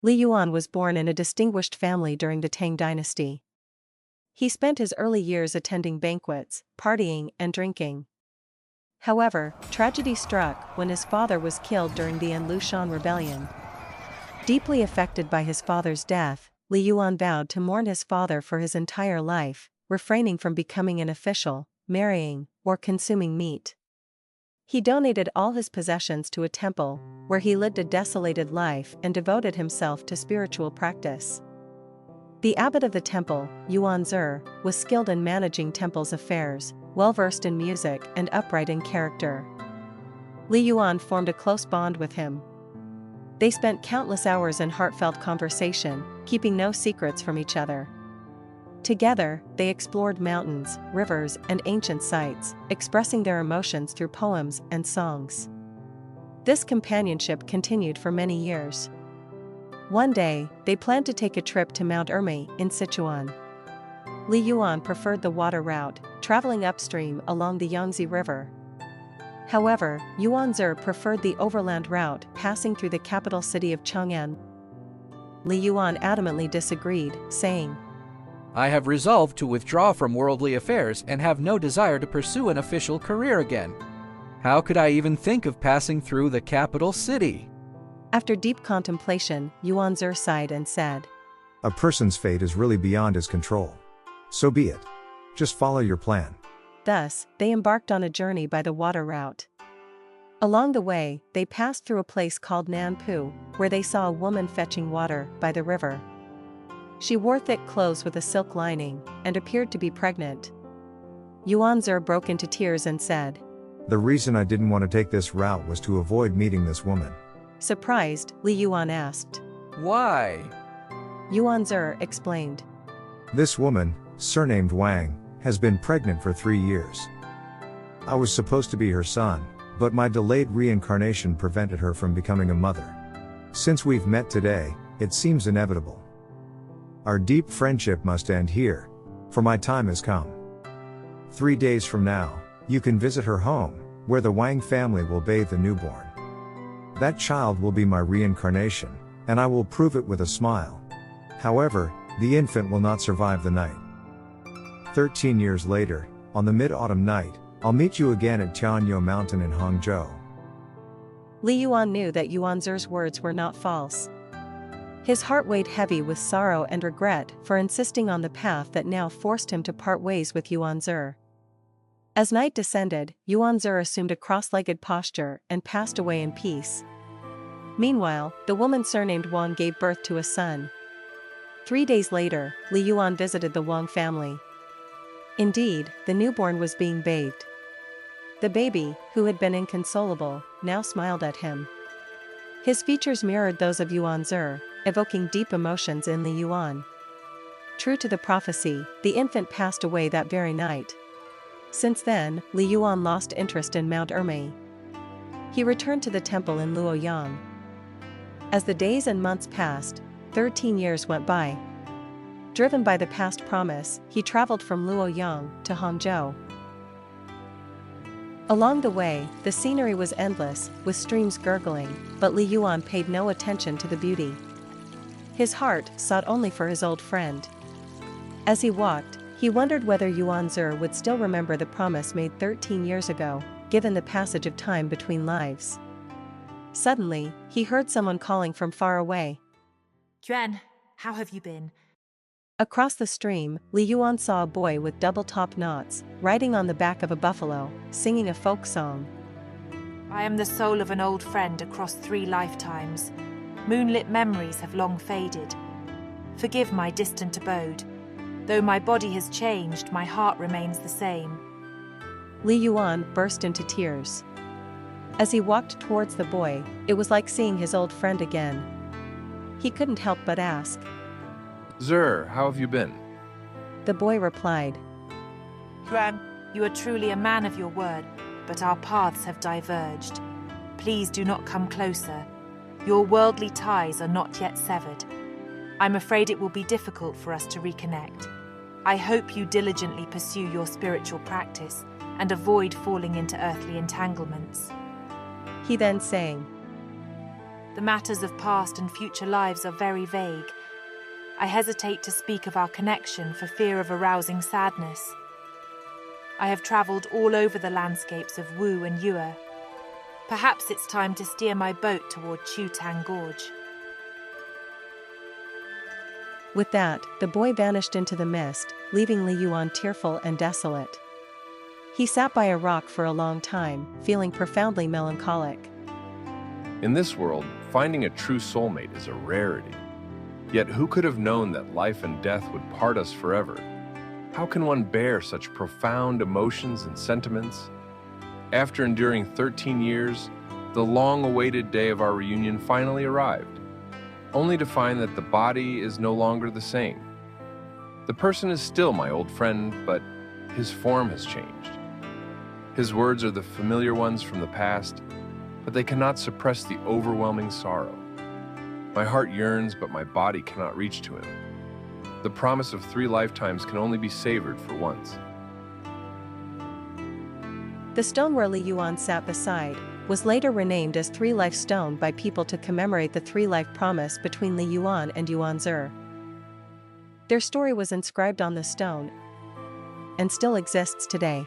Li Yuan was born in a distinguished family during the Tang Dynasty. He spent his early years attending banquets, partying, and drinking. However, tragedy struck when his father was killed during the Lushan rebellion. Deeply affected by his father's death, Li Yuan vowed to mourn his father for his entire life, refraining from becoming an official, marrying, or consuming meat. He donated all his possessions to a temple, where he lived a desolated life and devoted himself to spiritual practice. The abbot of the temple, Yuan Ze, was skilled in managing temple's affairs, well-versed in music and upright in character. Li Yuan formed a close bond with him. They spent countless hours in heartfelt conversation, keeping no secrets from each other. Together, they explored mountains, rivers, and ancient sites, expressing their emotions through poems and songs. This companionship continued for many years. One day, they planned to take a trip to Mount Ermei in Sichuan. Li Yuan preferred the water route, traveling upstream along the Yangtze River. However, Yuan Ze preferred the overland route, passing through the capital city of Chang'an. Li Yuan adamantly disagreed, saying, "I have resolved to withdraw from worldly affairs and have no desire to pursue an official career again. How could I even think of passing through the capital city?" After deep contemplation, Yuan Ze sighed and said, "A person's fate is really beyond his control. So be it. Just follow your plan." Thus, they embarked on a journey by the water route. Along the way, they passed through a place called Nanpu, where they saw a woman fetching water by the river. She wore thick clothes with a silk lining, and appeared to be pregnant. Yuan Ze broke into tears and said, "The reason I didn't want to take this route was to avoid meeting this woman." Surprised, Li Yuan asked. "Why?" Yuan Ze explained. "This woman, surnamed Wang, has been pregnant for 3 years. I was supposed to be her son, but my delayed reincarnation prevented her from becoming a mother. Since we've met today, it seems inevitable. Our deep friendship must end here, for my time has come. 3 days from now, you can visit her home, where the Wang family will bathe the newborn. That child will be my reincarnation, and I will prove it with a smile. However, the infant will not survive the night. 13 years later, on the mid-autumn night, I'll meet you again at Tianzhu Mountain in Hangzhou." Li Yuan knew that Yuan Ze's words were not false. His heart weighed heavy with sorrow and regret for insisting on the path that now forced him to part ways with Yuan Ze. As night descended, Yuan Ze assumed a cross-legged posture and passed away in peace. Meanwhile, the woman surnamed Wang gave birth to a son. 3 days later, Li Yuan visited the Wang family. Indeed, the newborn was being bathed. The baby, who had been inconsolable, now smiled at him. His features mirrored those of Yuan Ze, evoking deep emotions in Li Yuan. True to the prophecy, the infant passed away that very night. Since then, Li Yuan lost interest in Mount Ermei. He returned to the temple in Luoyang. As the days and months passed, 13 years went by. Driven by the past promise, he traveled from Luoyang to Hangzhou. Along the way, the scenery was endless, with streams gurgling, but Li Yuan paid no attention to the beauty. His heart sought only for his old friend. As he walked, he wondered whether Yuan Ze would still remember the promise made 13 years ago, given the passage of time between lives. Suddenly, he heard someone calling from far away. "Yuan, how have you been?" Across the stream, Li Yuan saw a boy with double-top knots, riding on the back of a buffalo, singing a folk song. "I am the soul of an old friend across 3 lifetimes. Moonlit memories have long faded. Forgive my distant abode. Though my body has changed, my heart remains the same." Li Yuan burst into tears. As he walked towards the boy, it was like seeing his old friend again. He couldn't help but ask. "Ze, how have you been?" The boy replied. "Yuan, you are truly a man of your word, but our paths have diverged. Please do not come closer. Your worldly ties are not yet severed. I'm afraid it will be difficult for us to reconnect. I hope you diligently pursue your spiritual practice and avoid falling into earthly entanglements." He then sang. The matters of past and future lives are very vague. I hesitate to speak of our connection for fear of arousing sadness. I have travelled all over the landscapes of Wu and Yue. Perhaps it's time to steer my boat toward Chutang Gorge. With that, the boy vanished into the mist, leaving Li Yuan tearful and desolate. He sat by a rock for a long time, feeling profoundly melancholic. In this world, finding a true soulmate is a rarity. Yet who could have known that life and death would part us forever? How can one bear such profound emotions and sentiments? After enduring 13 years, the long-awaited day of our reunion finally arrived, only to find that the body is no longer the same. The person is still my old friend, but his form has changed. His words are the familiar ones from the past, but they cannot suppress the overwhelming sorrow. My heart yearns, but my body cannot reach to him. The promise of 3 lifetimes can only be savored for once. The stone where Li Yuan sat beside was later renamed as 3-Life Stone by people to commemorate the 3-life promise between Li Yuan and Yuan Ze. Their story was inscribed on the stone and still exists today.